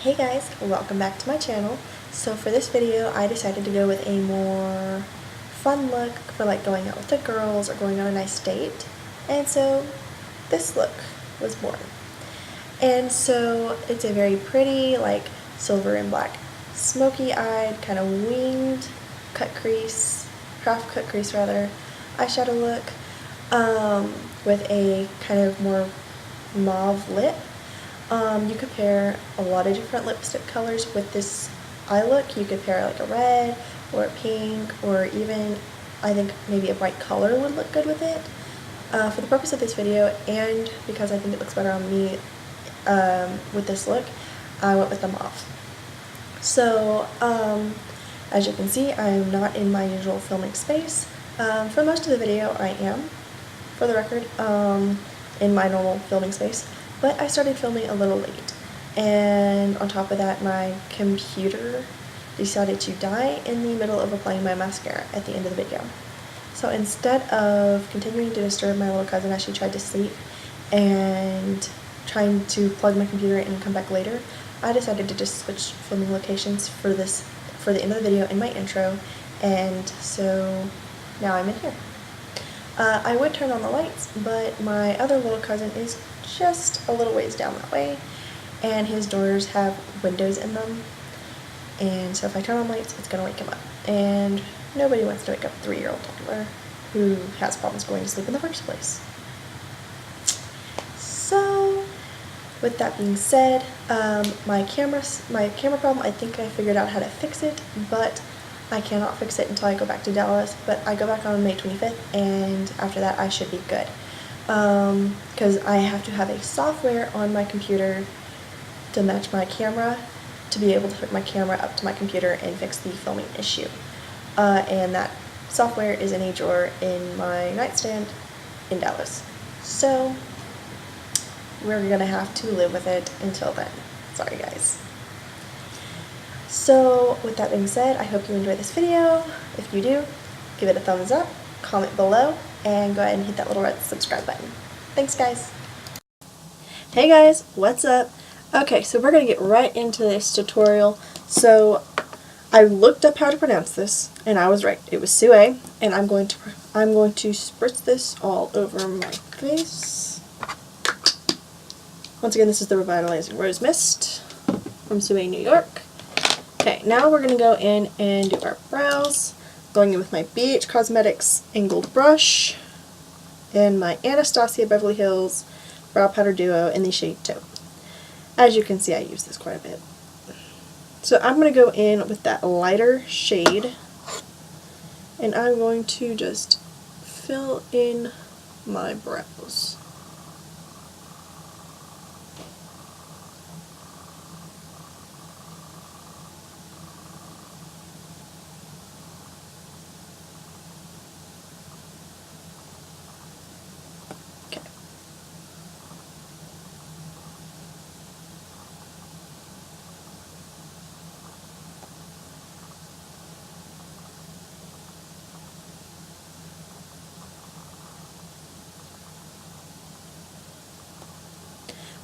Hey guys, welcome back to my channel. So for this video I decided to go with a more fun look for like going out with the girls or going on a nice date. And so this look was born. And so it's a very pretty like silver and black smoky eyed kind of winged half cut crease rather, eyeshadow look with a kind of more mauve lip. You could pair a lot of different lipstick colors with this eye look. You could pair like a red or a pink or even I think maybe a bright color would look good with it. For the purpose of this video and because I think it looks better on me with this look, I went with the mauve. So as you can see, I am not in my usual filming space. For most of the video I am, for the record, in my normal filming space. But I started filming a little late, and on top of that my computer decided to die in the middle of applying my mascara at the end of the video. So instead of continuing to disturb my little cousin as she tried to sleep and trying to plug my computer in and come back later, I decided to just switch filming locations for the end of the video in my intro, and so now I'm in here. I would turn on the lights, but my other little cousin is just a little ways down that way, and his doors have windows in them, and so if I turn on lights, it's gonna wake him up, and nobody wants to wake up a 3-year-old toddler who has problems going to sleep in the first place. So, with that being said, my camera problem, I think I figured out how to fix it, but I cannot fix it until I go back to Dallas, but I go back on May 25th, and after that I should be good. Because I have to have a software on my computer to match my camera to be able to hook my camera up to my computer and fix the filming issue. And that software is in a drawer in my nightstand in Dallas. So we're gonna have to live with it until then. Sorry guys. So with that being said, I hope you enjoyed this video. If you do, give it a thumbs up, comment below, and go ahead and hit that little red subscribe button. Thanks guys! Hey guys, what's up? Okay, so we're going to get right into this tutorial. So I looked up how to pronounce this, and I was right. It was Sue, and I'm going to spritz this all over my face. Once again, this is the Revitalizing Rose Mist from Sue, New York. Okay, now we're going to go in and do our brows. Going in with my BH Cosmetics angled brush and my Anastasia Beverly Hills Brow Powder Duo in the shade Taupe. As you can see, I use this quite a bit. So I'm going to go in with that lighter shade, and I'm going to just fill in my brows.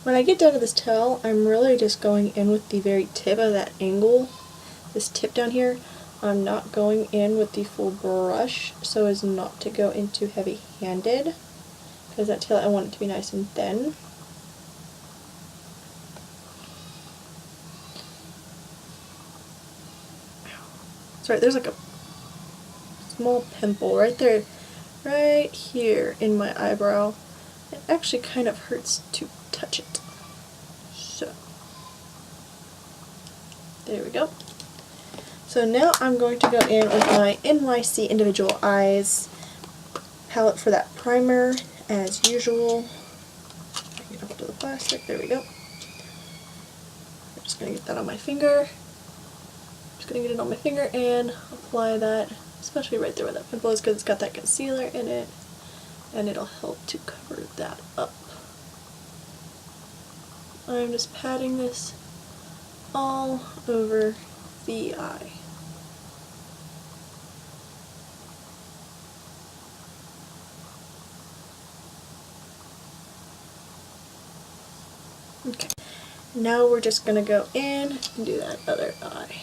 When I get done with this tail, I'm really just going in with the very tip of that angle, this tip down here. I'm not going in with the full brush so as not to go in too heavy-handed, because that tail I want it to be nice and thin. Sorry, there's like a small pimple right there, right here in my eyebrow. It actually kind of hurts to touch it. So, there we go. So now I'm going to go in with my NYC Individual Eyes palette for that primer, as usual. Get up to the plastic, there we go. I'm just going to get that on my finger. Just going to get it on my finger and apply that, especially right there where that pimple is, because it's got that concealer in it, and it'll help to cover that up. I'm just patting this all over the eye. Okay, Now we're just going to go in and do that other eye.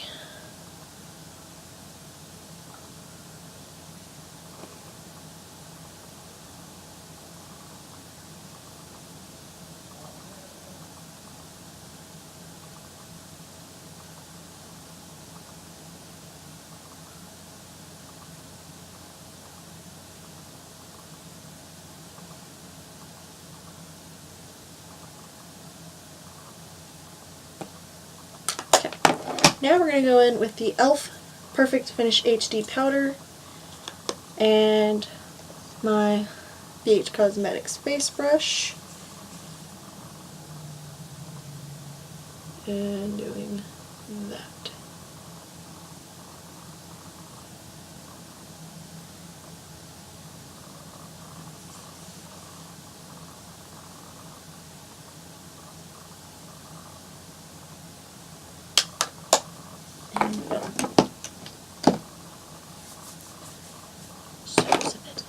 Now we're going to go in with the e.l.f. Perfect Finish HD powder and my BH Cosmetics face brush, and doing that.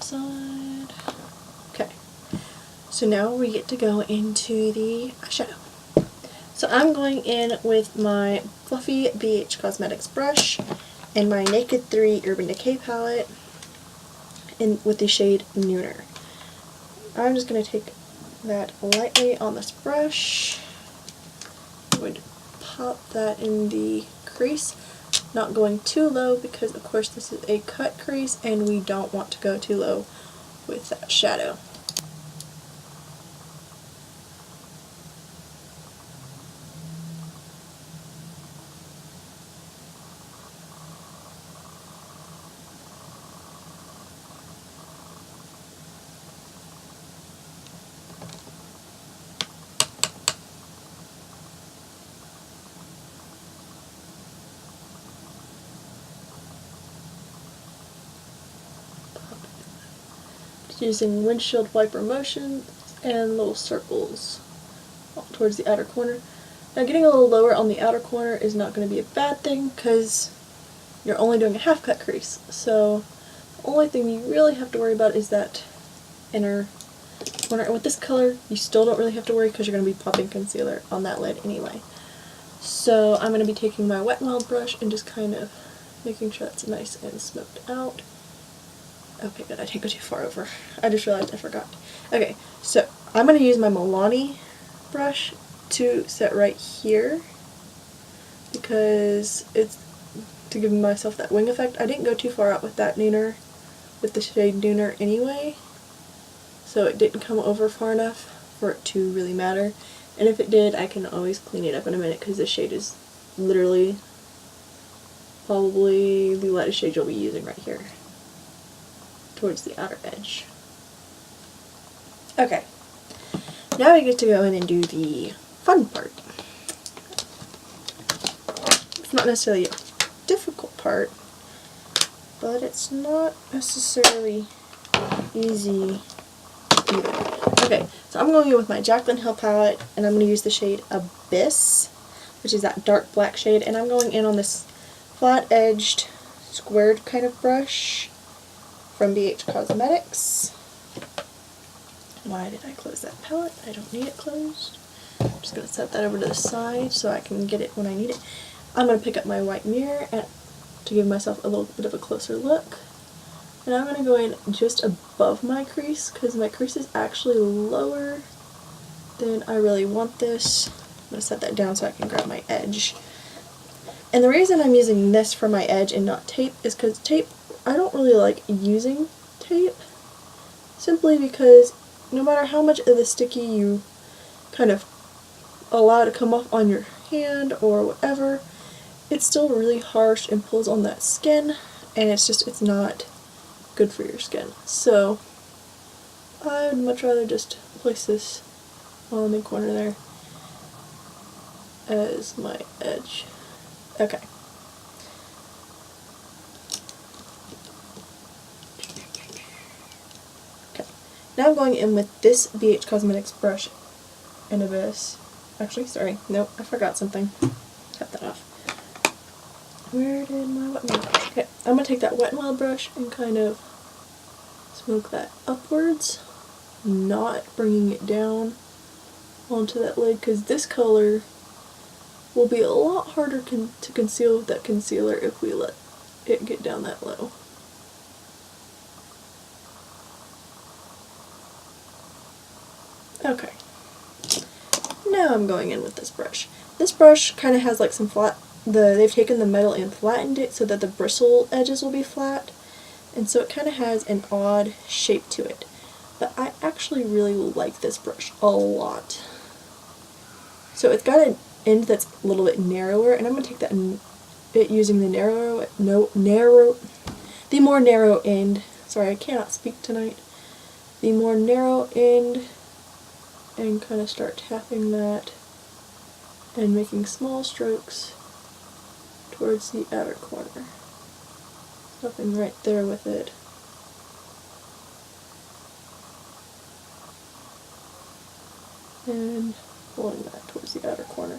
Side. Okay, so now we get to go into the eyeshadow. So I'm going in with my fluffy BH Cosmetics brush and my Naked 3 Urban Decay palette with the shade Nooner. I'm just going to take that lightly on this brush. I would pop that in the crease, not going too low because of course this is a cut crease and we don't want to go too low with that shadow. Using windshield wiper motion and little circles towards the outer corner. Now getting a little lower on the outer corner is not going to be a bad thing because you're only doing a half cut crease. So the only thing you really have to worry about is that inner corner. And with this color you still don't really have to worry because you're going to be popping concealer on that lid anyway. So I'm going to be taking my Wet n Wild brush and just kind of making sure that's nice and smoked out. Okay, good, I didn't go too far over. I just realized I forgot. Okay, so I'm going to use my Milani brush to set right here because it's to give myself that wing effect. I didn't go too far out with that Nooner, with the shade Nooner anyway, so it didn't come over far enough for it to really matter. And if it did, I can always clean it up in a minute because this shade is literally probably the lightest shade you'll be using right here towards the outer edge. Okay, now we get to go in and do the fun part. It's not necessarily a difficult part, but it's not necessarily easy either. Okay, so I'm going in with my Jaclyn Hill palette, and I'm going to use the shade Abyss, which is that dark black shade, and I'm going in on this flat-edged, squared kind of brush from BH Cosmetics. Why did I close that palette? I don't need it closed. I'm just going to set that over to the side so I can get it when I need it. I'm going to pick up my white mirror to give myself a little bit of a closer look. And I'm going to go in just above my crease because my crease is actually lower than I really want this. I'm going to set that down so I can grab my edge. And the reason I'm using this for my edge and not tape is because tape, I don't really like using tape, simply because no matter how much of the sticky you kind of allow to come off on your hand or whatever, it's still really harsh and pulls on that skin, and it's not good for your skin. So I would much rather just place this on the corner there as my edge. Okay. Now I'm going in with this BH Cosmetics brush in Abyss. Actually, sorry, nope, I forgot something. Cut that off. Where did my Wet n Wild brush? Okay, I'm going to take that Wet n Wild brush and kind of smoke that upwards, not bringing it down onto that lid, because this color will be a lot harder to conceal with that concealer if we let it get down that low. Okay. Now I'm going in with this brush. This brush kind of has like some flat, they've taken the metal and flattened it so that the bristle edges will be flat, and so it kind of has an odd shape to it. But I actually really like this brush a lot. So it's got an end that's a little bit narrower, and I'm going to take that using the the more narrow end. Sorry, I cannot speak tonight. The more narrow end, and kind of start tapping that and making small strokes towards the outer corner. Stopping right there with it. And pulling that towards the outer corner.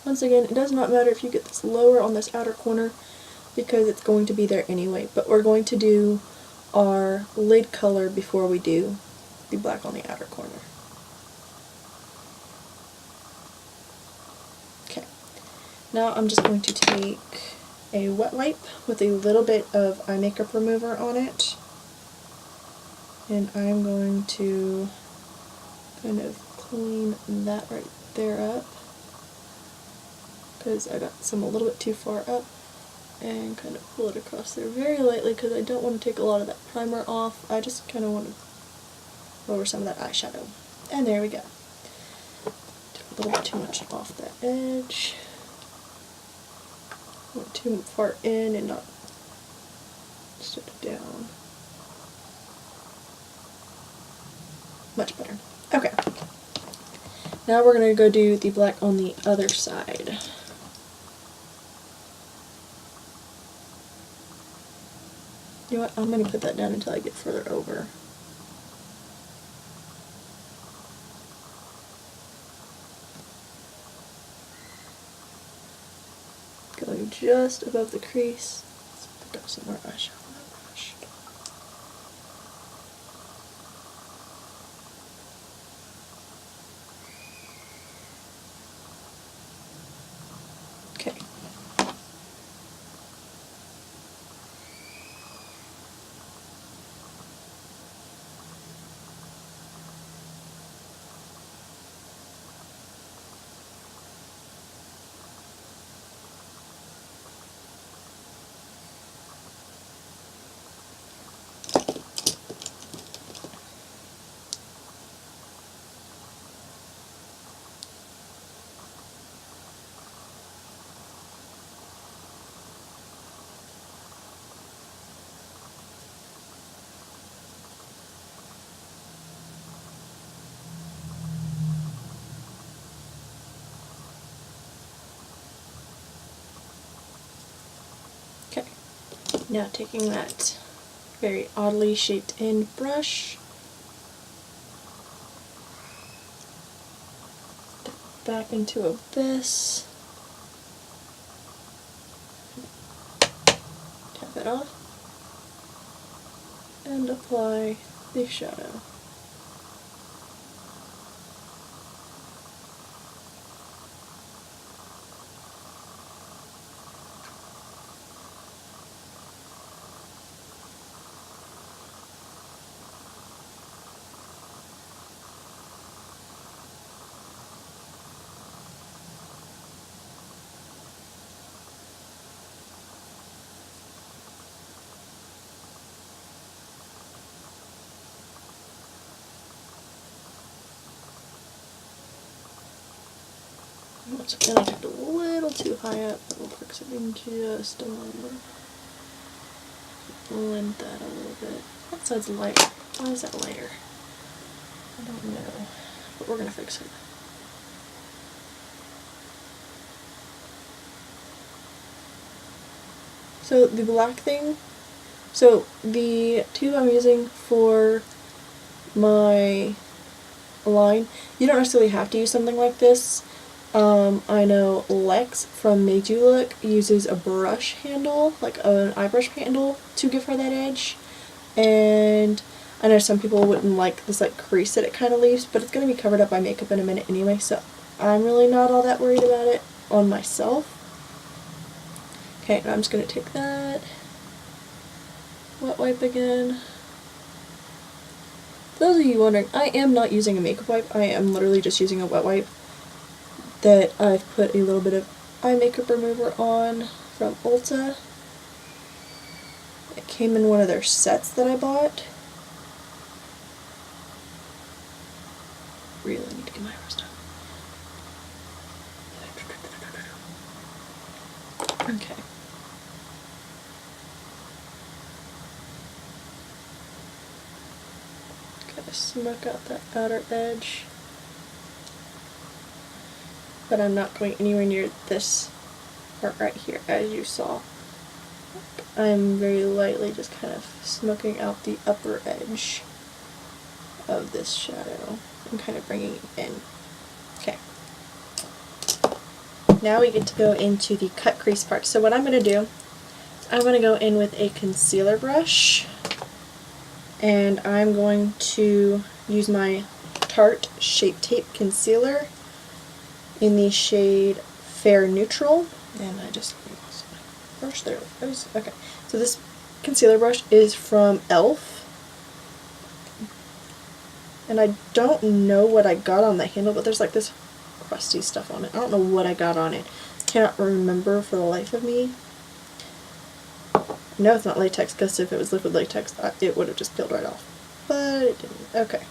Once again, it does not matter if you get this lower on this outer corner because it's going to be there anyway, but we're going to do our lid color before we do the black on the outer corner. Okay, now I'm just going to take a wet wipe with a little bit of eye makeup remover on it, and I'm going to kind of clean that right there up because I got some a little bit too far up, and kind of pull it across there very lightly because I don't want to take a lot of that primer off. I just kind of want to lower some of that eyeshadow. And there we go. Took a little bit too much off that edge. Went too far in and not stood it down. Much better. Okay. Now we're going to go do the black on the other side. You know what, I'm going to put that down until I get further over. Going just above the crease. Let's pick up some more eyeshadow on that brush. Okay. Okay, now taking that very oddly shaped end brush, back into Abyss, tap it off, and apply the shadow. Once again, I took it a little too high up, but we'll fix it in just a moment. Blend that a little bit. That side's lighter. Why is that lighter? I don't know, but we're going to fix it. So the black thing, so the tube I'm using for my line, you don't necessarily have to use something like this. I know Lex from Made You Look uses a brush handle, like an eye brush handle, to give her that edge. And I know some people wouldn't like this like crease that it kind of leaves, but it's going to be covered up by makeup in a minute anyway, so I'm really not all that worried about it on myself. Okay, now I'm just going to take that, wet wipe again. For those of you wondering, I am not using a makeup wipe, I am literally just using a wet wipe that I've put a little bit of eye makeup remover on from Ulta. It came in one of their sets that I bought. Really need to get my eyebrows done. Okay. Gotta smoke out that outer edge. But I'm not going anywhere near this part right here, as you saw. I'm very lightly just kind of smoking out the upper edge of this shadow and kind of bringing it in. Okay. Now we get to go into the cut crease part. So what I'm going to do, I'm going to go in with a concealer brush, and I'm going to use my Tarte Shape Tape Concealer in the shade Fair Neutral. And I just lost my brush. There it goes. Okay. So this concealer brush is from e.l.f. And I don't know what I got on the handle, but there's like this crusty stuff on it. I don't know what I got on it. Cannot remember for the life of me. I know it's not latex, because if it was liquid latex, it would have just peeled right off. But it didn't. Okay.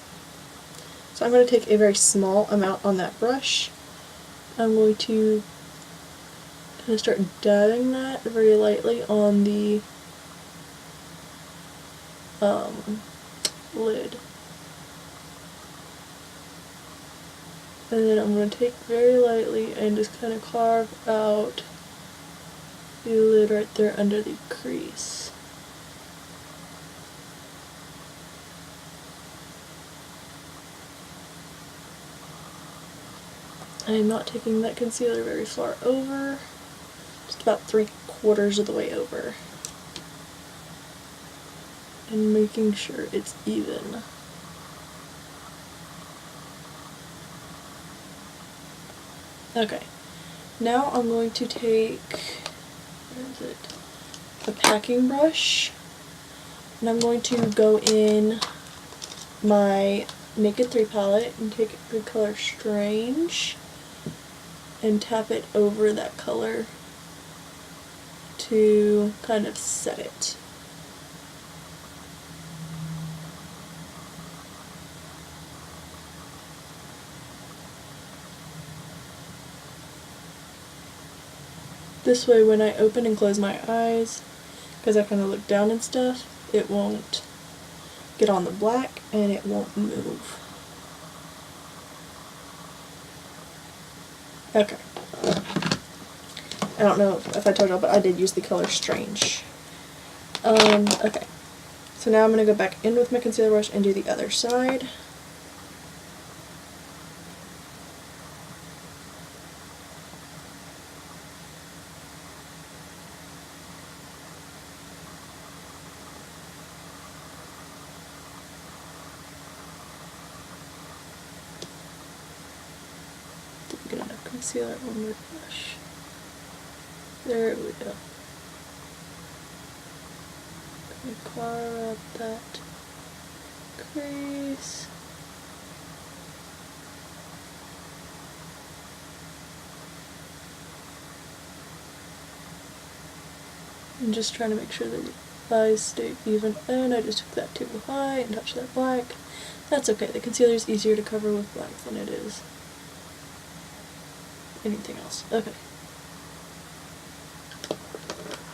So I'm going to take a very small amount on that brush. I'm going to kind of start dabbing that very lightly on the lid. And then I'm going to take very lightly and just kind of carve out the lid right there under the crease. I am not taking that concealer very far over, just about 3/4 of the way over. And making sure it's even. Okay, now I'm going to take, where is it, a packing brush, and I'm going to go in my Naked 3 palette and take the color Strange and tap it over that color to kind of set it. This way when I open and close my eyes, because I kind of look down and stuff, it won't get on the black and it won't move. Okay. I don't know if I told y'all, but I did use the color Strange. Okay. So now I'm going to go back in with my concealer brush and do the other side. Get enough concealer on my brush. There we go. Carve out that crease. I'm just trying to make sure that the eyes stay even, and I just took that too high and touched that black. That's okay, the concealer is easier to cover with black than it is anything else. Okay.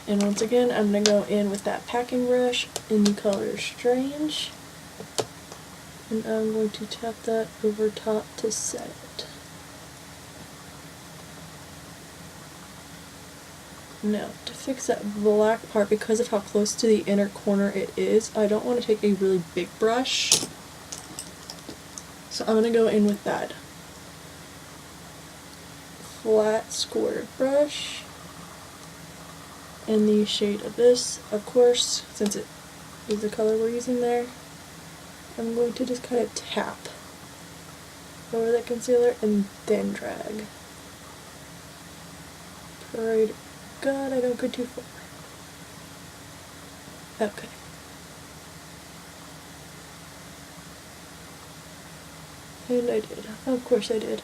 And once again, I'm going to go in with that packing brush in the color Strange. And I'm going to tap that over top to set it. Now, to fix that black part, because of how close to the inner corner it is, I don't want to take a really big brush. So I'm going to go in with that flat square brush in the shade Abyss, of course, since it is the color we're using there. I'm going to just kind of tap over that concealer and then drag. Pray to God I don't go too far. Okay. And I did. Of course I did.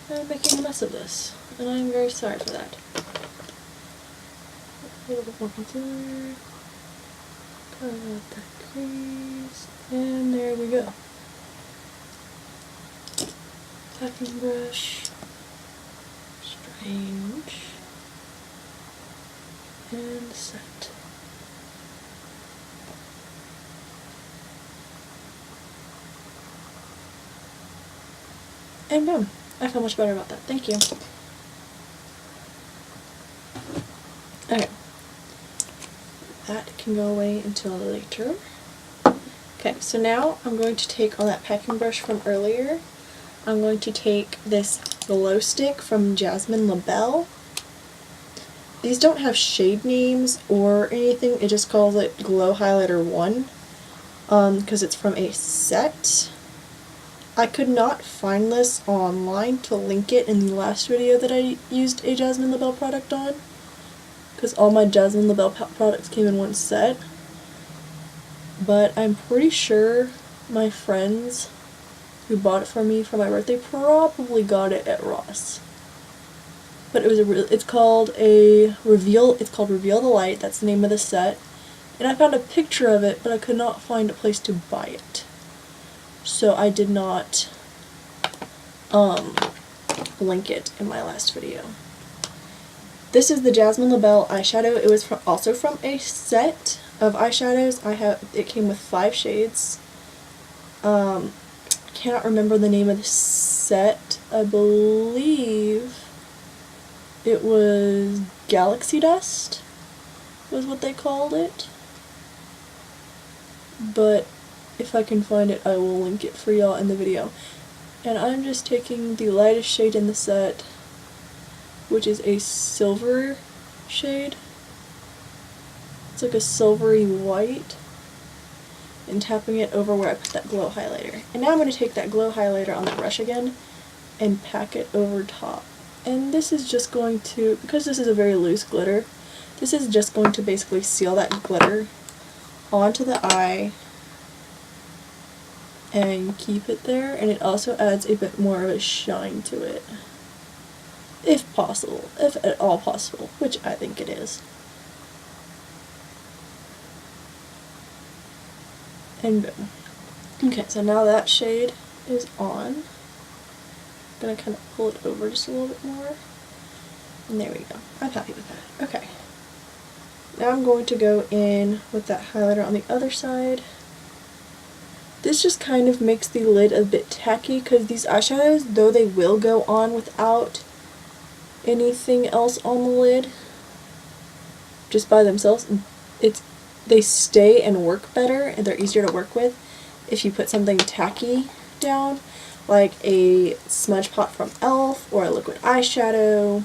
I'm making a mess of this, and I'm very sorry for that. A little bit more concealer. Cut out that crease, and there we go. Packing brush. Strange. And set. And boom. I feel much better about that. Thank you. Okay. That can go away until later. Okay, so now I'm going to take on that packing brush from earlier. I'm going to take this glow stick from Jasmine LaBelle. These don't have shade names or anything. It just calls it Glow Highlighter 1 because it's from a set. I could not find this online to link it in the last video that I used a Jasmine LaBelle product on, because all my Jasmine LaBelle products came in one set. But I'm pretty sure my friends who bought it for me for my birthday probably got it at Ross. But it was it's called Reveal the Light. That's the name of the set. And I found a picture of it, but I could not find a place to buy it. So I did not link it in my last video. This is the Jasmine LaBelle eyeshadow. It was also from a set of eyeshadows. It came with 5 shades. Cannot remember the name of the set. I believe it was Galaxy Dust was what they called it. But if I can find it, I will link it for y'all in the video. And I'm just taking the lightest shade in the set, which is a silver shade. It's like a silvery white, and tapping it over where I put that glow highlighter. And now I'm going to take that glow highlighter on the brush again and pack it over top. And this is just going to, because this is a very loose glitter, this is just going to basically seal that glitter onto the eye and keep it there, and it also adds a bit more of a shine to it. If possible, if at all possible, which I think it is. And boom. Okay, so now that shade is on. I'm gonna kind of pull it over just a little bit more. And there we go. I'm happy with that. Okay. Now I'm going to go in with that highlighter on the other side. This just kind of makes the lid a bit tacky, because these eyeshadows, though they will go on without anything else on the lid, just by themselves, they stay and work better, and they're easier to work with if you put something tacky down, like a smudge pot from e.l.f. or a liquid eyeshadow,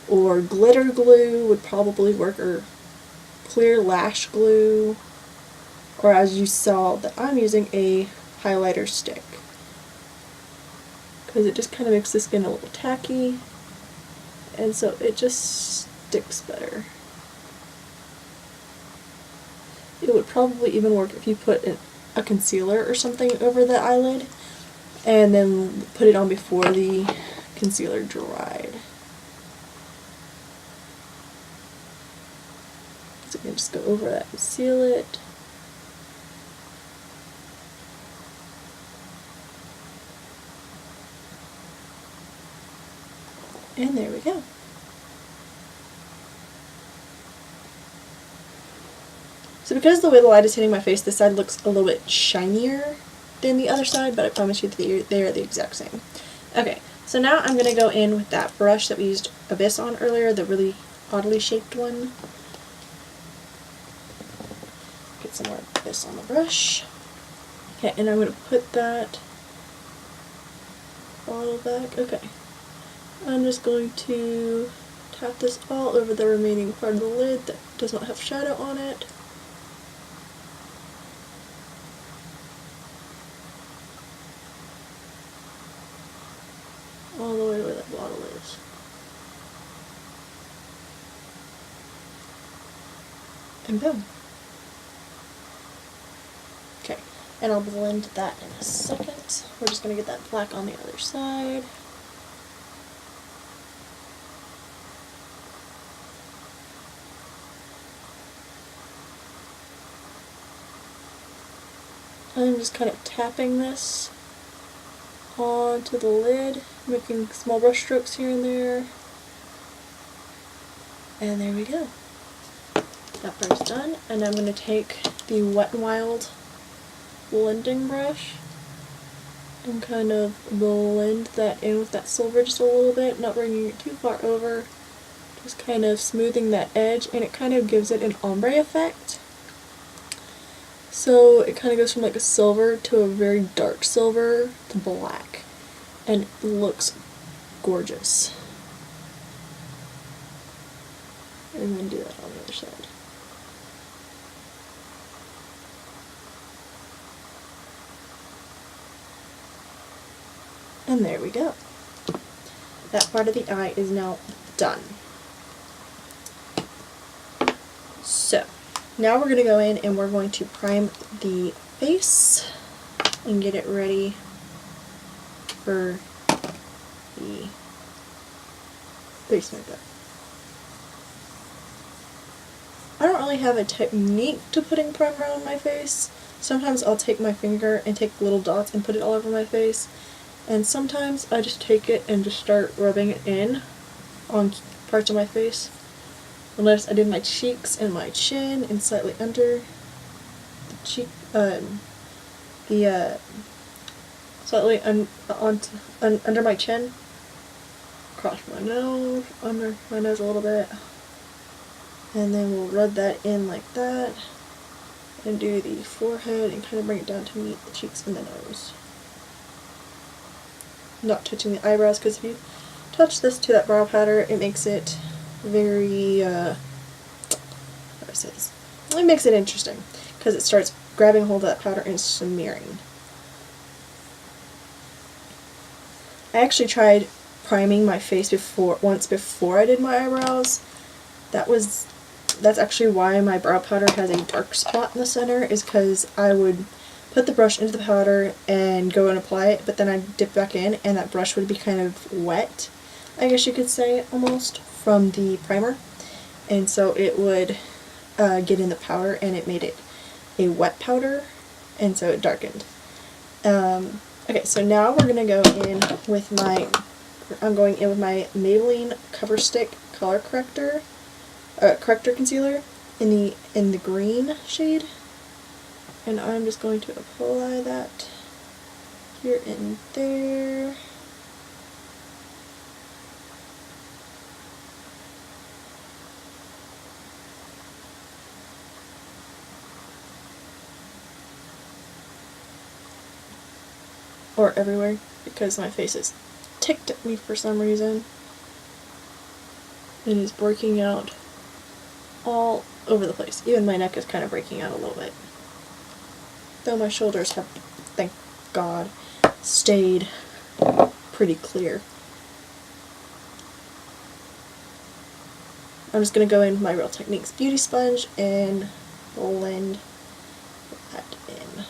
or glitter glue would probably work, or clear lash glue, or as you saw that I'm using a highlighter stick, because it just kind of makes the skin a little tacky, and so it just sticks better. It would probably even work if you put a concealer or something over the eyelid and then put it on before the concealer dried. So you can just go over that and seal it. And there we go. So because the way the light is hitting my face, this side looks a little bit shinier than the other side, but I promise you that they are the exact same. Okay, so now I'm going to go in with that brush that we used Abyss on earlier, the really oddly shaped one. Get some more Abyss on the brush. Okay, and I'm going to put that bottle back. Okay. I'm just going to tap this all over the remaining part of the lid that does not have shadow on it. And boom. Okay, and I'll blend that in a second. We're just going to get that black on the other side. I'm just kind of tapping this onto the lid, making small brush strokes here and there. And there we go. That part's done. And I'm going to take the Wet n Wild blending brush and kind of blend that in with that silver just a little bit, not bringing it too far over, just kind of smoothing that edge, and it kind of gives it an ombre effect. So it kind of goes from like a silver to a very dark silver to black, and it looks gorgeous. And then do that on the other side. And there we go. That part of the eye is now done. So, now we're going to go in and we're going to prime the face and get it ready for the face makeup. I don't really have a technique to putting primer on my face. Sometimes I'll take my finger and take little dots and put it all over my face. And sometimes I just take it and just start rubbing it in on parts of my face. Unless I did my cheeks and my chin and slightly under the cheek, slightly under my chin, across my nose, under my nose a little bit, and then we'll rub that in like that, and do the forehead and kind of bring it down to meet the cheeks and the nose. Not touching the eyebrows, because if you touch this to that brow powder, it makes it very, how do I say this? It makes it interesting, because it starts grabbing hold of that powder and smearing. I actually tried priming my face once before I did my eyebrows. That's actually why my brow powder has a dark spot in the center, is because I would put the brush into the powder and go and apply it, but then I'd dip back in and that brush would be kind of wet, I guess you could say, almost, from the primer. And so it would get in the powder and it made it a wet powder, and so it darkened. Okay, so now we're going to go in with I'm going in with my Maybelline Cover Stick Color Corrector Concealer in the green shade. And I'm just going to apply that here and there. Or everywhere, because my face is ticked at me for some reason. It is breaking out all over the place. Even my neck is kind of breaking out a little bit. Though my shoulders have, thank God, stayed pretty clear. I'm just going to go in with my Real Techniques Beauty Sponge and blend that in.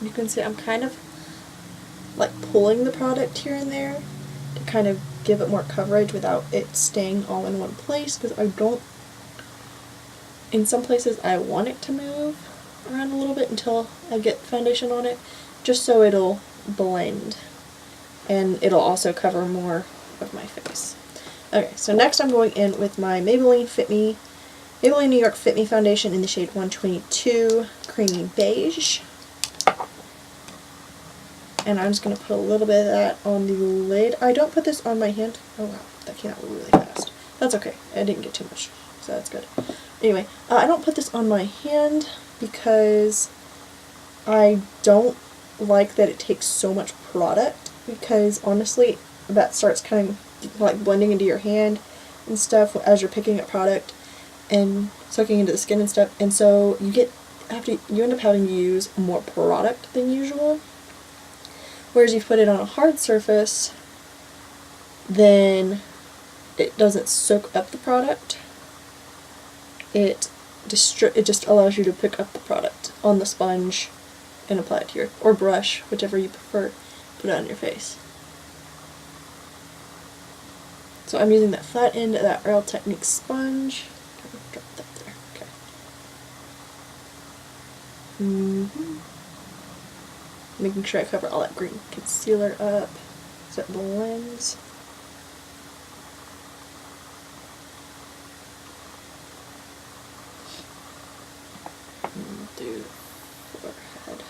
You can see I'm kind of like pulling the product here and there to kind of give it more coverage without it staying all in one place, because in some places I want it to move around a little bit until I get foundation on it, just so it'll blend and it'll also cover more of my face. Okay, so next I'm going in with my Maybelline New York Fit Me foundation in the shade 122 Creamy Beige. And I'm just going to put a little bit of that on the lid. I don't put this on my hand. Oh wow, that came out really fast. That's okay. I didn't get too much, so that's good. Anyway, I don't put this on my hand because I don't like that it takes so much product, because honestly that starts kind of like blending into your hand and stuff as you're picking up product and soaking into the skin and stuff, and so you end up having to use more product than usual. Whereas you put it on a hard surface, then it doesn't soak up the product. It just allows you to pick up the product on the sponge and apply it to your, or brush, whichever you prefer, put it on your face. So I'm using that flat end of that Real Techniques sponge. Drop that there. Okay. Making sure I cover all that green concealer up so it blends. Do forehead.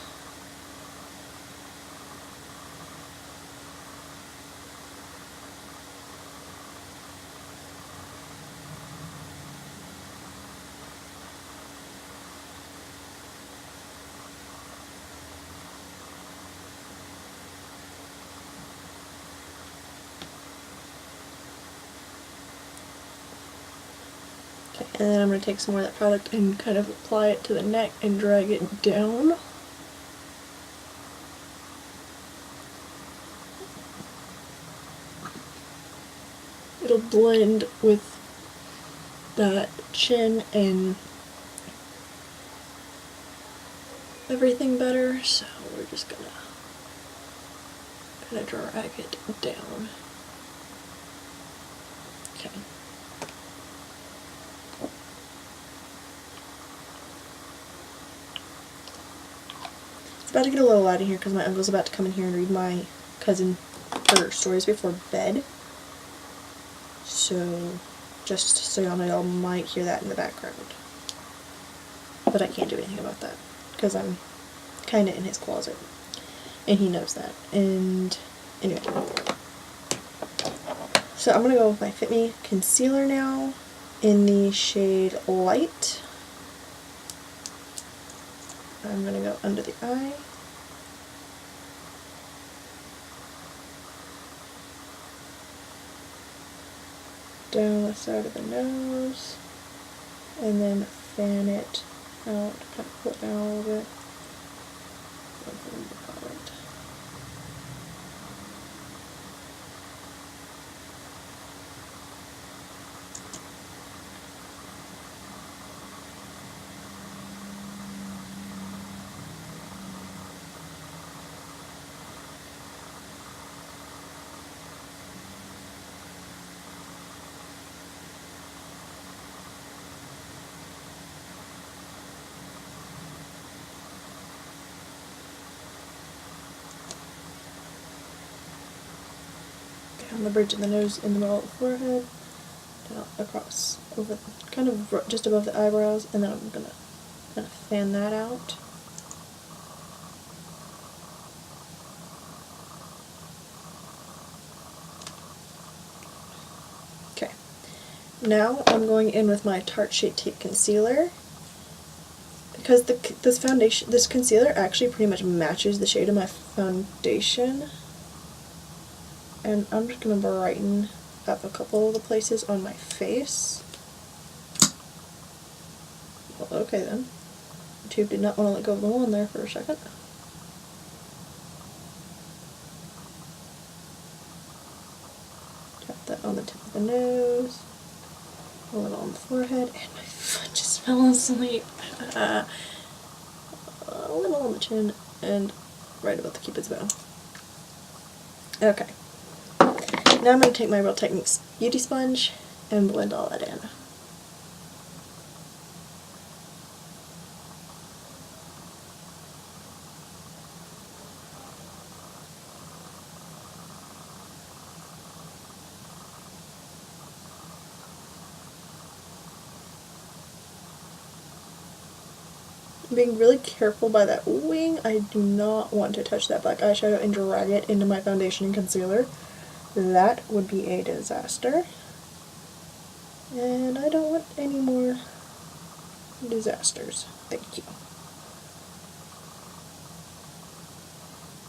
Okay, and then I'm going to take some more of that product and kind of apply it to the neck and drag it down. It'll blend with that chin and everything better, so we're just gonna kind of drag it down. Okay. It's about to get a little loud in here because my uncle's about to come in here and read my cousin her stories before bed. So, just so y'all know, y'all might hear that in the background. But I can't do anything about that because I'm kind of in his closet. And he knows that. And anyway. So I'm going to go with my Fit Me concealer now in the shade Light. I'm going to go under the eye. Down the side of the nose. And then fan it out, kind of pull it down a little bit. On the bridge of the nose, in the middle of the forehead, down across, over, kind of just above the eyebrows, and then I'm gonna kind of fan that out. Okay, now I'm going in with my Tarte Shape Tape Concealer, because this concealer actually pretty much matches the shade of my foundation. And I'm just going to brighten up a couple of the places on my face. Well, okay then. The tube did not want to let go of the wand there for a second. Tap that on the tip of the nose, a little on the forehead, and my foot just fell asleep. A little on the chin, and right above the cupid's bow. Okay. Now I'm going to take my Real Techniques Beauty Sponge and blend all that in. I'm being really careful by that wing. I do not want to touch that black eyeshadow and drag it into my foundation and concealer. That would be a disaster. And I don't want any more disasters. Thank you.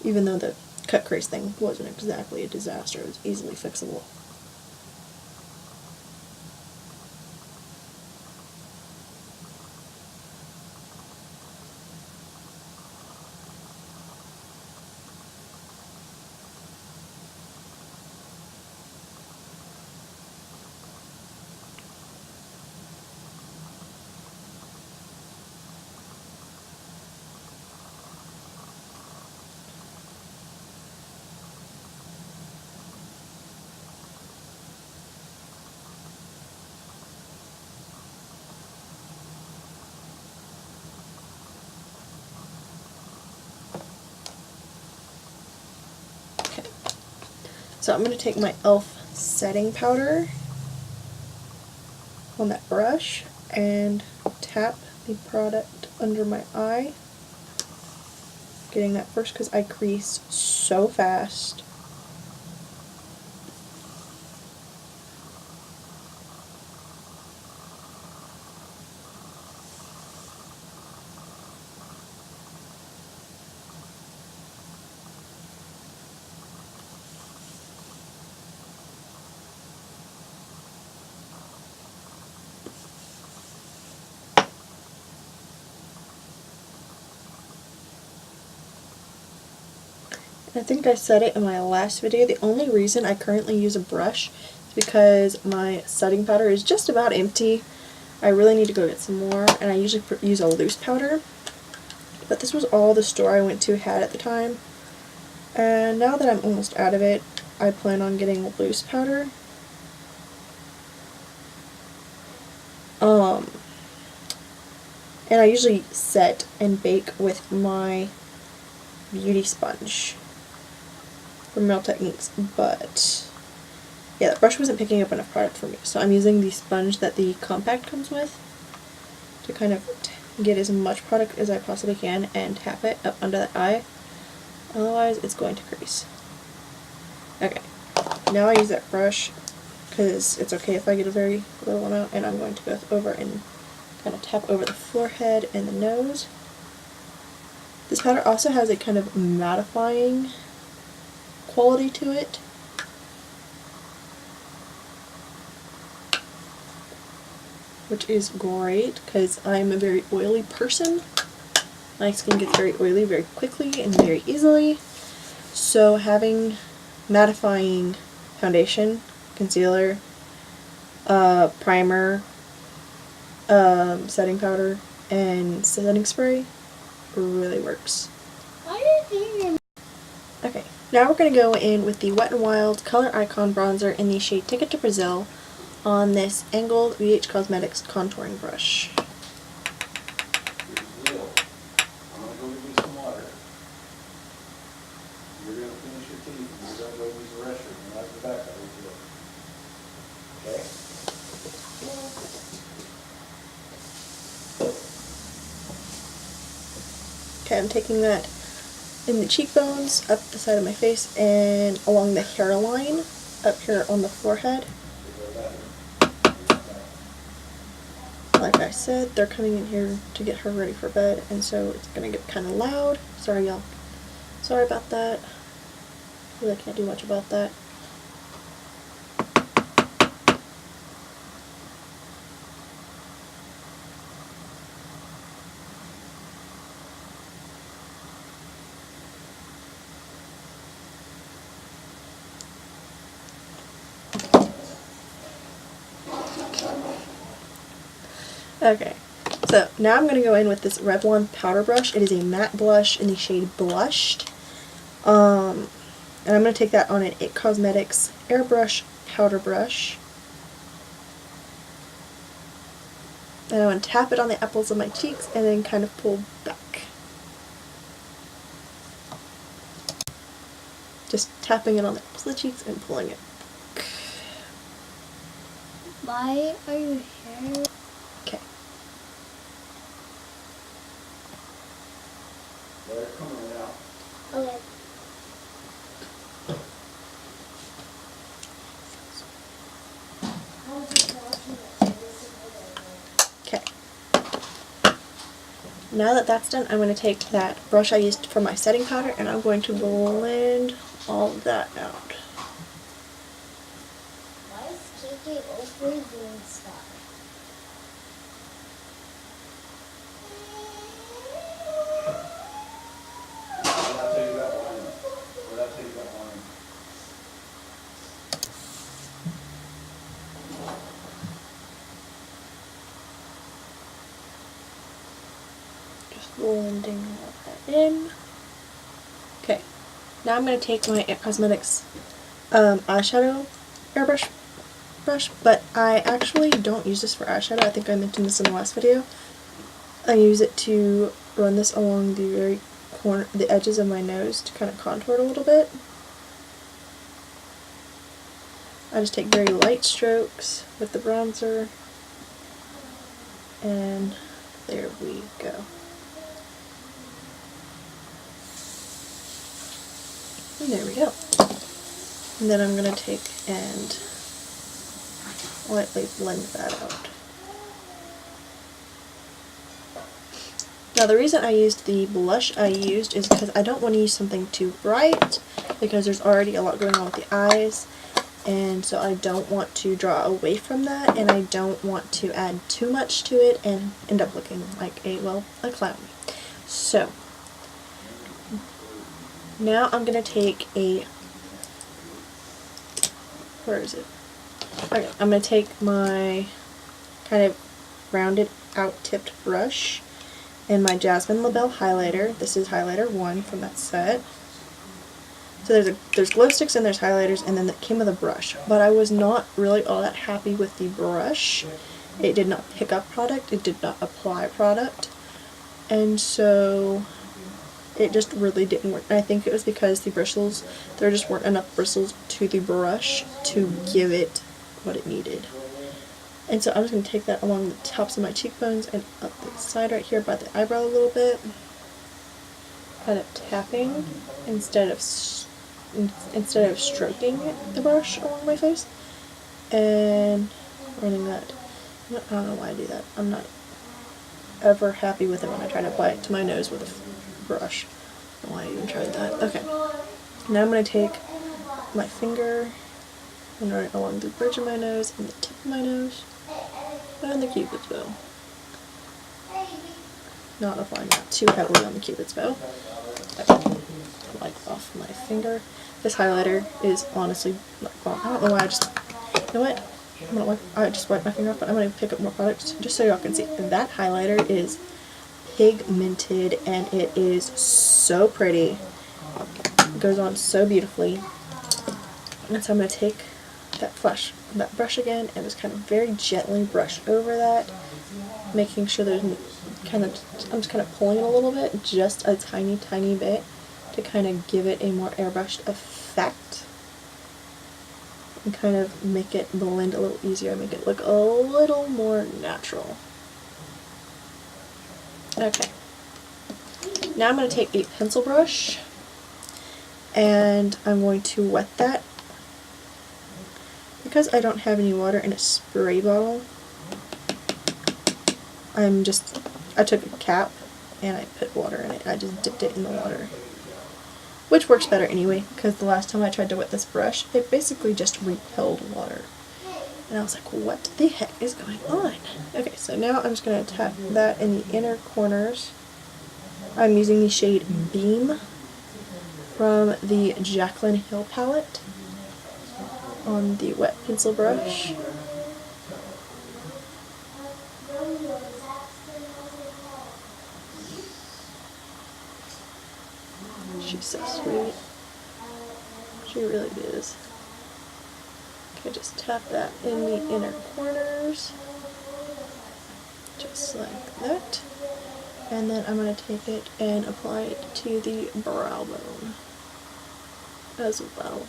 even though the cut crease thing wasn't exactly a disaster. It was easily fixable. So I'm going to take my e.l.f. setting powder on that brush and tap the product under my eye. Getting that first because I crease so fast. I think I said it in my last video, the only reason I currently use a brush is because my setting powder is just about empty. I really need to go get some more, and I usually use a loose powder, but this was all the store I went to had at the time, and now that I'm almost out of it, I plan on getting a loose powder. And I usually set and bake with my beauty sponge from Real Techniques, but yeah, the brush wasn't picking up enough product for me, so I'm using the sponge that the compact comes with to kind of get as much product as I possibly can and tap it up under the eye, otherwise it's going to crease. Okay, now I use that brush because it's okay if I get a very little amount, and I'm going to go over and kind of tap over the forehead and the nose. This powder also has a kind of mattifying quality to it. Which is great because I'm a very oily person. My skin gets very oily very quickly and very easily. So having mattifying foundation, concealer, primer, setting powder, and setting spray really works. Okay, now we're going to go in with the Wet n Wild Color Icon Bronzer in the shade Ticket to Brazil on this angled VH Cosmetics contouring brush. Okay, I'm taking that in the cheekbones, up the side of my face, and along the hairline, up here on the forehead. Like I said, they're coming in here to get her ready for bed, and so it's gonna get kind of loud. Sorry, y'all. Sorry about that. Really can't do much about that. Okay, so now I'm going to go in with this Revlon powder brush. It is a matte blush in the shade Blushed. And I'm going to take that on an IT Cosmetics Airbrush powder brush. And I'm going to tap it on the apples of my cheeks and then kind of pull back. Just tapping it on the apples of the cheeks and pulling it back. Why are you here? Okay. Okay. Okay. Now that that's done, I'm going to take that brush I used for my setting powder and I'm going to blend all of that out. Why is KK always doing stuff? Just blending all that in. Okay, now I'm going to take my It Cosmetics eyeshadow airbrush brush, but I actually don't use this for eyeshadow. I think I mentioned this in the last video. I use it to run this along the very corner, the edges of my nose to kind of contour it a little bit. I just take very light strokes with the bronzer, and there we go. And there we go. And then I'm going to take and lightly blend that out. Now the reason I used the blush I used is because I don't want to use something too bright, because there's already a lot going on with the eyes, and so I don't want to draw away from that, and I don't want to add too much to it and end up looking like a clown. So now I'm going to take a, where is it? Okay, I'm going to take my kind of rounded out tipped brush and my Jasmine Labelle highlighter. This is highlighter 1 from that set. So there's glow sticks and there's highlighters, and then that came with a brush. But I was not really all that happy with the brush. It did not pick up product, it did not apply product, and so it just really didn't work. And I think it was because the bristles, there just weren't enough bristles to the brush to give it what it needed. And so I'm just going to take that along the tops of my cheekbones and up the side right here by the eyebrow a little bit, kind of tapping instead of stroking the brush along my face, and running that. I don't know why I do that. I'm not ever happy with it when I try to apply it to my nose with a brush. I don't know why I even tried that. Okay. Now I'm going to take my finger and run it along the bridge of my nose and the tip of my nose and the cupid's bow. Not applying that too heavily on the cupid's bow. Okay. Like off my finger. This highlighter is honestly not gone. I don't know why you know what? I just wiped my finger off, but I'm going to pick up more products just so y'all can see. That highlighter is pigmented and it is so pretty. It goes on so beautifully. And so I'm going to take that brush again and just kind of very gently brush over that, making sure there's I'm just kind of pulling it a little bit, just a tiny bit, to kind of give it a more airbrushed effect and kind of make it blend a little easier, make it look a little more natural. Okay, now I'm going to take a pencil brush and I'm going to wet that. Because I don't have any water in a spray bottle, I took a cap and I put water in it. I just dipped it in the water. Which works better anyway, because the last time I tried to wet this brush, it basically just repelled water. And I was like, what the heck is going on? Okay, so now I'm just going to tap that in the inner corners. I'm using the shade Beam from the Jaclyn Hill palette on the wet pencil brush. She's so sweet. She really is. Okay, just tap that in the inner corners. Just like that. And then I'm going to take it and apply it to the brow bone as well.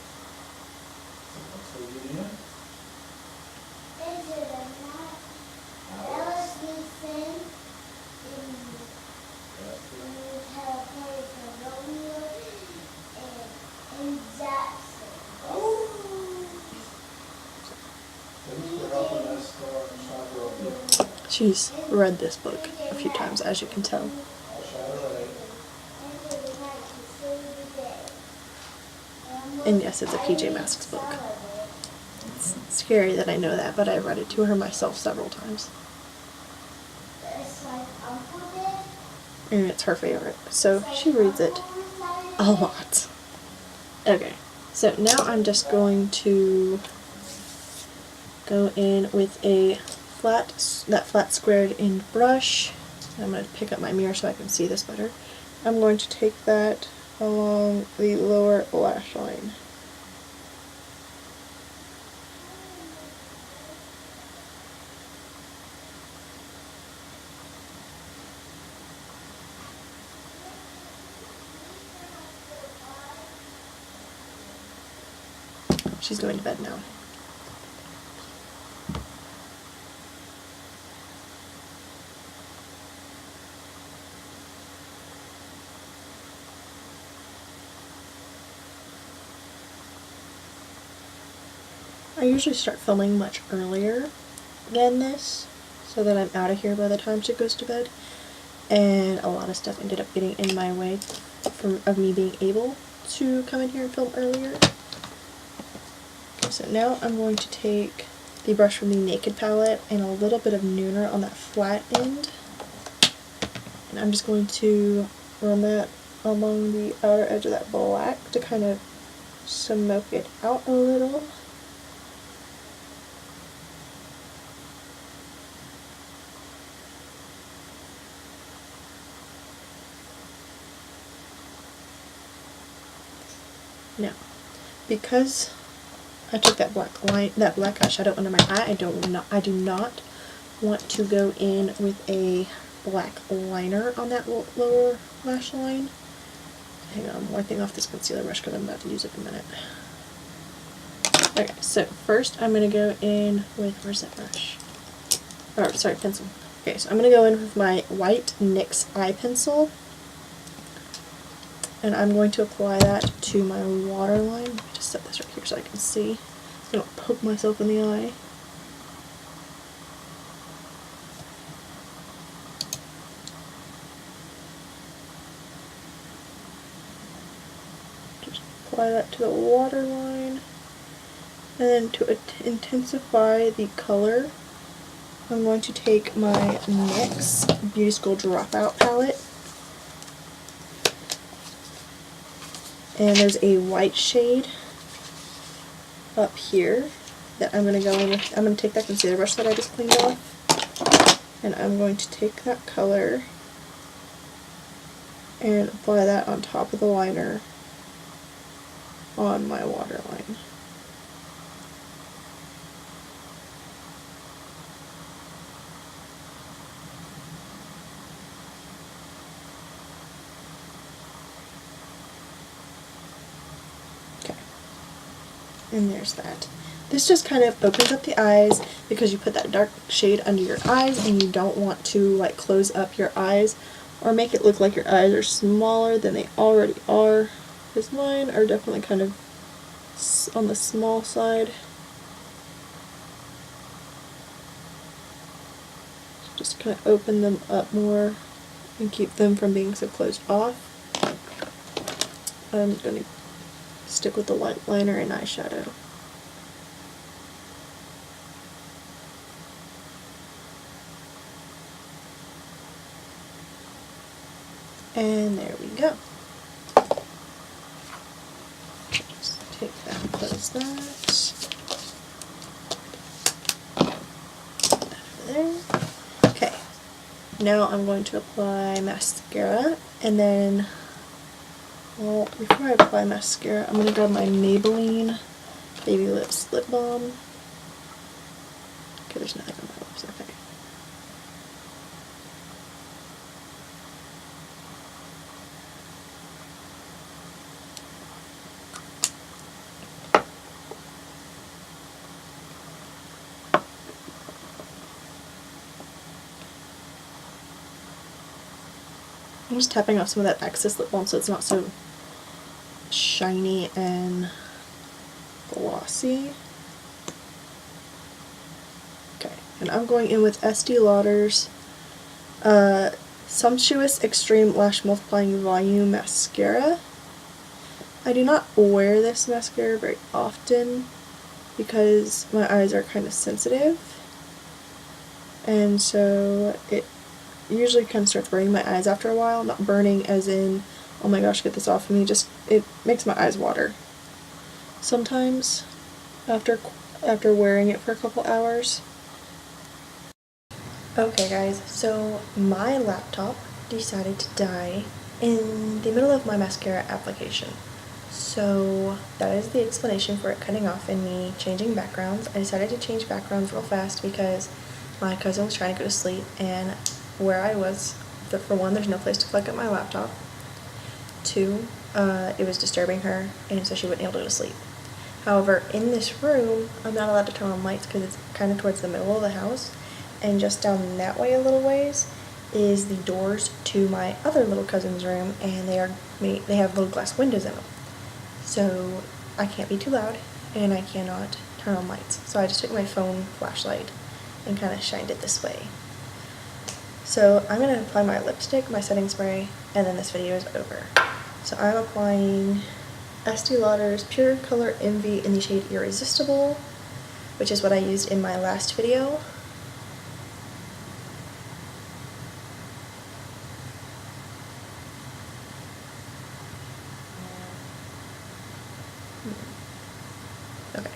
She's read this book a few times, as you can tell. And yes, it's a PJ Masks book. It's scary that I know that, but I read it to her myself several times. And it's her favorite, so she reads it a lot. Okay, so now I'm just going to go in with that flat squared end brush. I'm going to pick up my mirror so I can see this better. I'm going to take that along the lower lash line. She's going to bed now. I usually start filming much earlier than this, so that I'm out of here by the time she goes to bed, and a lot of stuff ended up getting in my way of me being able to come in here and film earlier. Okay, so now I'm going to take the brush from the Naked palette and a little bit of Nooner on that flat end, and I'm just going to run that along the outer edge of that black to kind of smoke it out a little. Now, because I took that black eyeshadow under my eye, I do not want to go in with a black liner on that lower lash line. Hang on, I'm wiping off this concealer brush because I'm about to use it in a minute. Okay, so first I'm going to go in with, where's that brush? Oh, sorry, pencil. Okay, so I'm going to go in with my white NYX eye pencil, and I'm going to apply that to my waterline. Let me just set this right here so I can see. I don't poke myself in the eye. Just apply that to the waterline. And then to intensify the color, I'm going to take my NYX Beauty School Dropout palette. And there's a white shade up here that I'm going to go in with. I'm going to take that concealer brush that I just cleaned off, and I'm going to take that color and apply that on top of the liner on my waterline. And there's that. This just kind of opens up the eyes because you put that dark shade under your eyes and you don't want to like close up your eyes or make it look like your eyes are smaller than they already are, because mine are definitely kind of on the small side. Just kind of open them up more and keep them from being so closed off. I'm going to stick with the light liner and eyeshadow. And there we go. Just take that, close that. Over there. Okay. Now I'm going to apply mascara, and then, well, before I apply mascara, I'm going to grab my Maybelline Baby Lips Lip Balm. Okay, there's nothing on my lips, okay. I'm just tapping off some of that excess lip balm so it's not so shiny and glossy. Okay, and I'm going in with Estee Lauder's Sumptuous Extreme Lash Multiplying Volume Mascara. I do not wear this mascara very often because my eyes are kind of sensitive, and so it usually kind of starts burning my eyes after a while. Not burning as in, oh my gosh, get this off of me, just it makes my eyes water sometimes after wearing it for a couple hours. Okay guys, so my laptop decided to die in the middle of my mascara application. So that is the explanation for it cutting off and me changing backgrounds. I decided to change backgrounds real fast because my cousin was trying to go to sleep, and where I was, for one, there's no place to plug up my laptop. Two, it was disturbing her, and so she wouldn't be able to go to sleep. However, in this room, I'm not allowed to turn on lights because it's kind of towards the middle of the house, and just down that way a little ways is the doors to my other little cousin's room, and they have little glass windows in them. So I can't be too loud, and I cannot turn on lights. So I just took my phone flashlight and kind of shined it this way. So I'm going to apply my lipstick, my setting spray, and then this video is over. So I'm applying Estee Lauder's Pure Color Envy in the shade Irresistible, which is what I used in my last video. Okay.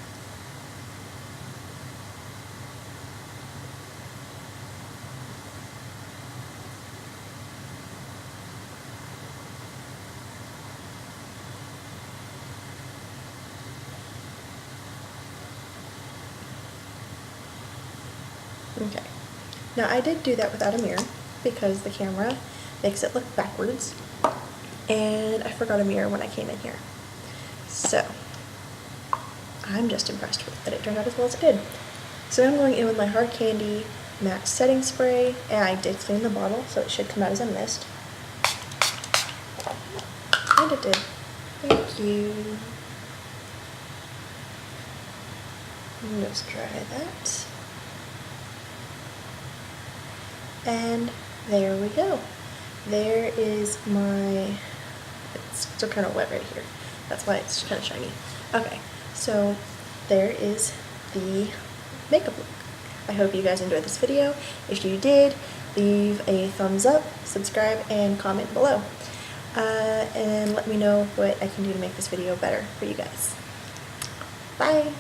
Okay. Now I did do that without a mirror because the camera makes it look backwards, and I forgot a mirror when I came in here. So I'm just impressed that it turned out as well as it did. So I'm going in with my Hard Candy Matte Setting Spray, and I did clean the bottle, so it should come out as a mist. And it did. Thank you. Just try that. And there we go. There is my, it's still kind of wet right here. That's why it's kind of shiny. Okay, so there is the makeup look. I hope you guys enjoyed this video. If you did, leave a thumbs up, subscribe, and comment below. And let me know what I can do to make this video better for you guys. Bye!